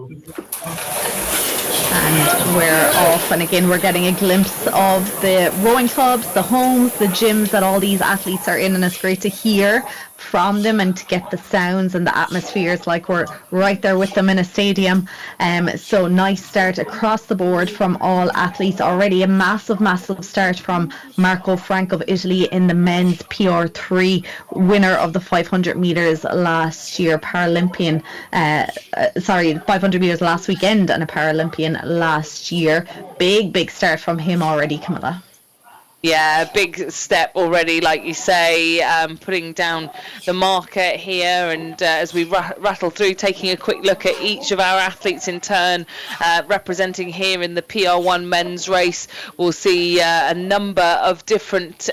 And we're off, and again we're getting a glimpse of the rowing clubs, the homes, the gyms that all these athletes are in, and it's great to hear from them and to get the sounds and the atmospheres like we're right there with them in a stadium. So nice start across the board from all athletes. Already a massive start from Marco Frank of Italy in the men's PR3, winner of the 500 metres last year, 500 metres last weekend and a Paralympian last year. Big start from him already, Camilla. Yeah, big step already, like you say, putting down the marker here. And as we rattle through, taking a quick look at each of our athletes in turn, representing here in the PR1 men's race, we'll see a number of different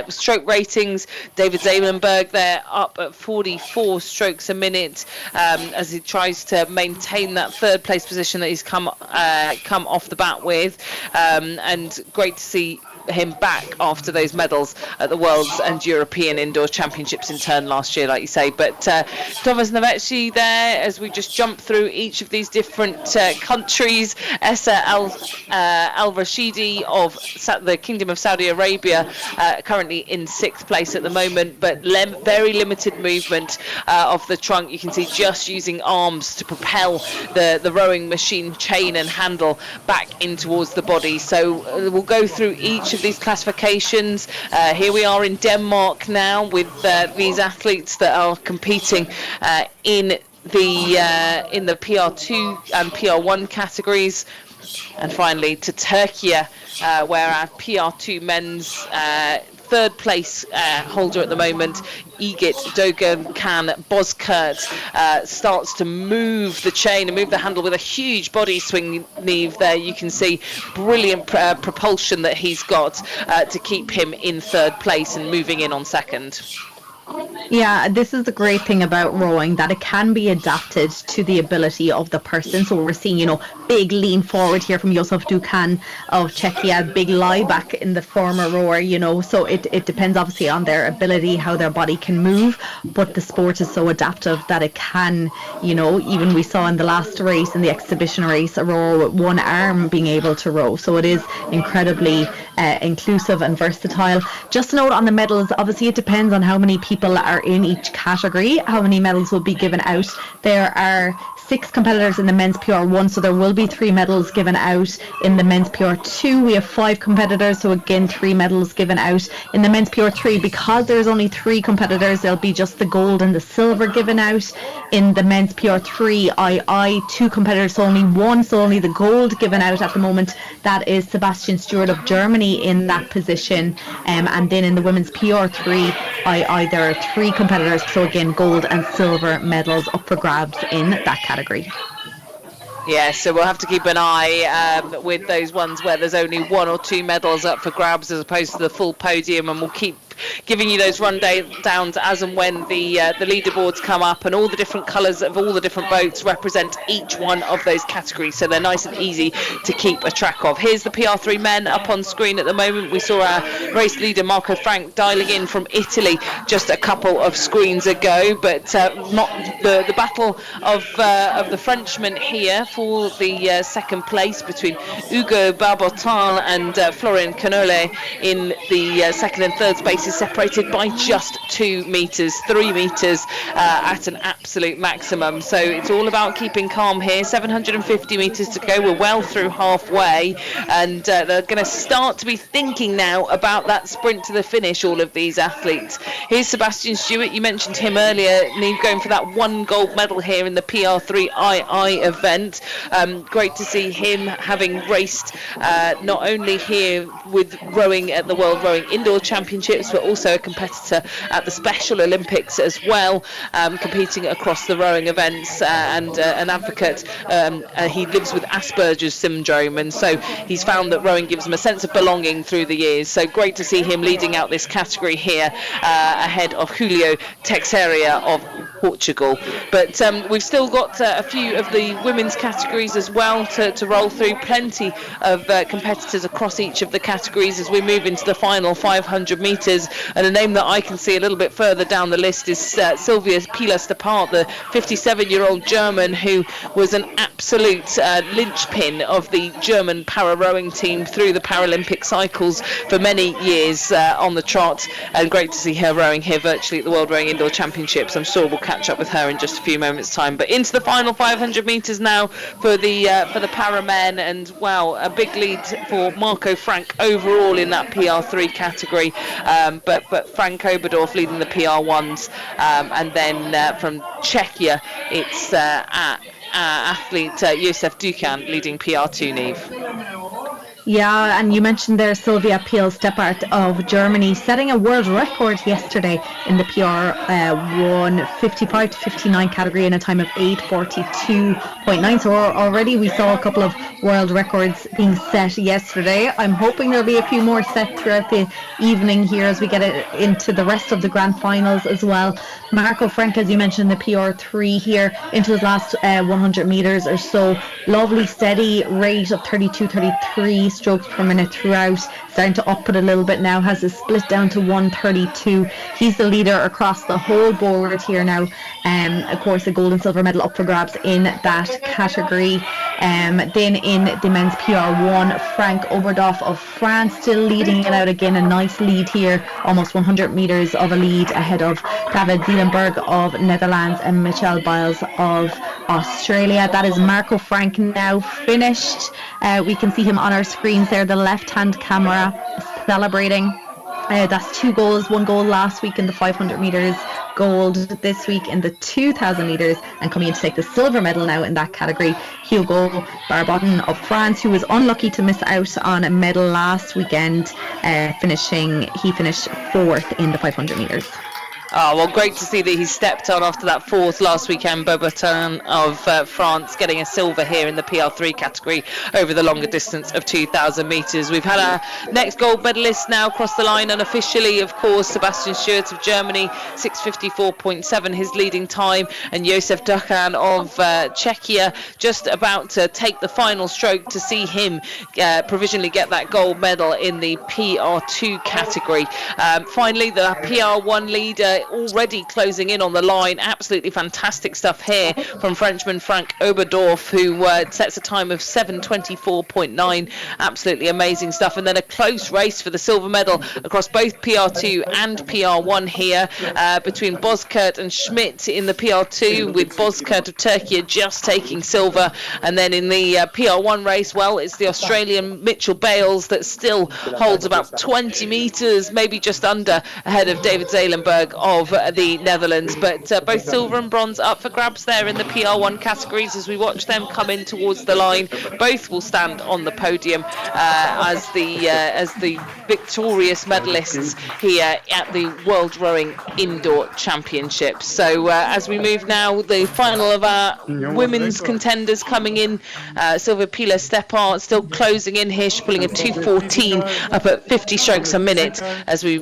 stroke ratings. David Zelenberg there up at 44 strokes a minute as he tries to maintain that third place position that he's come off the bat with. And great to see him back after those medals at the World's and European Indoor Championships in turn last year, like you say. But Thomas Navecchi there, as we just jump through each of these different countries. Essa Al-Rashidi of the Kingdom of Saudi Arabia, currently in 6th place at the moment, but very limited movement of the trunk. You can see just using arms to propel the rowing machine chain and handle back in towards the body. So we'll go through each of these classifications. Here we are in Denmark now with these athletes that are competing in the PR2 and PR1 categories. And finally to Turkey, where our PR2 men's third place holder at the moment, Egit Dogan-Can Bozkurt, starts to move the chain and move the handle with a huge body swing Neve there. You can see brilliant propulsion that he's got to keep him in third place and moving in on second. Yeah, this is the great thing about rowing, that it can be adapted to the ability of the person. So we're seeing, big lean forward here from Josef Dukan of Czechia, big lie back in the former rower, so it depends obviously on their ability, how their body can move, but the sport is so adaptive that it can, even we saw in the last race, in the exhibition race, a rower with one arm being able to row. So it is incredibly inclusive and versatile. Just a note on the medals, obviously it depends on how many people are in each category, how many medals will be given out. There are 6 competitors in the men's PR1, so there will be 3 medals given out. In the men's PR2 we have 5 competitors, so again 3 medals given out. In the men's PR3, because there's only 3 competitors, there'll be just the gold and the silver given out. In the men's PR3 II, 2 competitors, so only 1, so only the gold given out at the moment. That is Sebastian Stewart of Germany in that position. And then in the women's PR3 II, there are 3 competitors, so again gold and silver medals up for grabs in that category. Yeah, so we'll have to keep an eye with those ones where there's only 1 or 2 medals up for grabs as opposed to the full podium, and we'll keep giving you those rundowns as and when the leaderboards come up, and all the different colours of all the different boats represent each one of those categories, so they're nice and easy to keep a track of. Here's the PR3 men up on screen at the moment. We saw our race leader Marco Frank dialing in from Italy just a couple of screens ago, but not the battle of the Frenchmen here for the second place between Hugo Barbotin and Florian Canole in the second and third spaces, separated by just 2 metres, 3 metres at an absolute maximum. So it's all about keeping calm here. 750 metres to go. We're well through halfway, and they're going to start to be thinking now about that sprint to the finish, all of these athletes. Here's Sebastian Stewart. You mentioned him earlier, Neve, going for that 1 gold medal here in the PR3 II event. Great to see him having raced not only here with rowing at the World Rowing Indoor Championships, but also a competitor at the Special Olympics as well, competing across the rowing events, and an advocate. He lives with Asperger's syndrome, and so he's found that rowing gives him a sense of belonging through the years. So great to see him leading out this category here, ahead of Julio Teixeira of Portugal. But we've still got a few of the women's categories as well to roll through. Plenty of competitors across each of the categories as we move into the final 500 metres. meters. And a name that I can see a little bit further down the list is Sylvia Pilar-Stepart, the 57-year-old German who was an absolute linchpin of the German para-rowing team through the Paralympic cycles for many years on the trot. And great to see her rowing here virtually at the World Rowing Indoor Championships. I'm sure we'll catch up with her in just a few moments' time. But into the final 500 metres now for the para men, and wow, a big lead for Marco Frank overall in that PR3 category. But Frank Oberdorf leading the PR1s, and then from Czechia it's athlete Josef Dukan leading PR2, Niamh. Yeah, and you mentioned there Sylvia Pilar-Stepart of Germany setting a world record yesterday in the PR 55 to 59 category in a time of 8:42.9. So already we saw a couple of world records being set yesterday. I'm hoping there'll be a few more set throughout the evening here as we get into the rest of the grand finals as well. Marco Frank, as you mentioned, the PR3 here into his last 100 metres or so. Lovely steady rate of 32-33 strokes per minute throughout, starting to up it a little bit now, has a split down to 132. He's the leader across the whole board here now. Of course, a gold and silver medal up for grabs in that category. Then in the men's PR1, Frank Oberdorf of France still leading it out again, a nice lead here, almost 100 metres of a lead ahead of David Zielenberg of Netherlands and Michelle Biles of Australia. That is Marco Frank now finished. We can see him on our screens there, the left-hand camera celebrating. That's 2 goals, 1 goal last week in the 500 metres, gold this week in the 2,000 metres, and coming in to take the silver medal now in that category, Hugo Barbotin of France, who was unlucky to miss out on a medal last weekend, he finished 4th in the 500 metres. Oh, well, great to see that he stepped on after that 4th last weekend. Barbotin of France getting a silver here in the PR3 category over the longer distance of 2,000 metres. We've had our next gold medalist now cross the line unofficially, of course, Sebastian Schürz of Germany, 6:54.7 his leading time, and Josef Dukan of Czechia just about to take the final stroke to see him provisionally get that gold medal in the PR2 category. Finally, the PR1 leader already closing in on the line. Absolutely fantastic stuff here from Frenchman Frank Oberdorf, who sets a time of 7:24.9. Absolutely amazing stuff. And then a close race for the silver medal across both PR2 and PR1 here between Bozkurt and Schmidt in the PR2, with Bozkurt of Turkey just taking silver. And then in the PR1 race, well, it's the Australian Mitchell Bales that still holds about 20 metres, maybe just under, ahead of David Zielenberg of the Netherlands. But both silver and bronze up for grabs there in the PR1 categories as we watch them come in towards the line. Both will stand on the podium as the victorious medalists here at the World Rowing Indoor Championships. So as we move now, the final of our women's contenders coming in. Sylvia Pilar-Stepart still closing in here. She's pulling a 2:14 up at 50 strokes a minute as we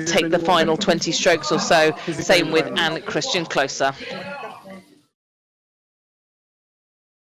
take the final 20 strokes or so. Same with Anne Christian Closer.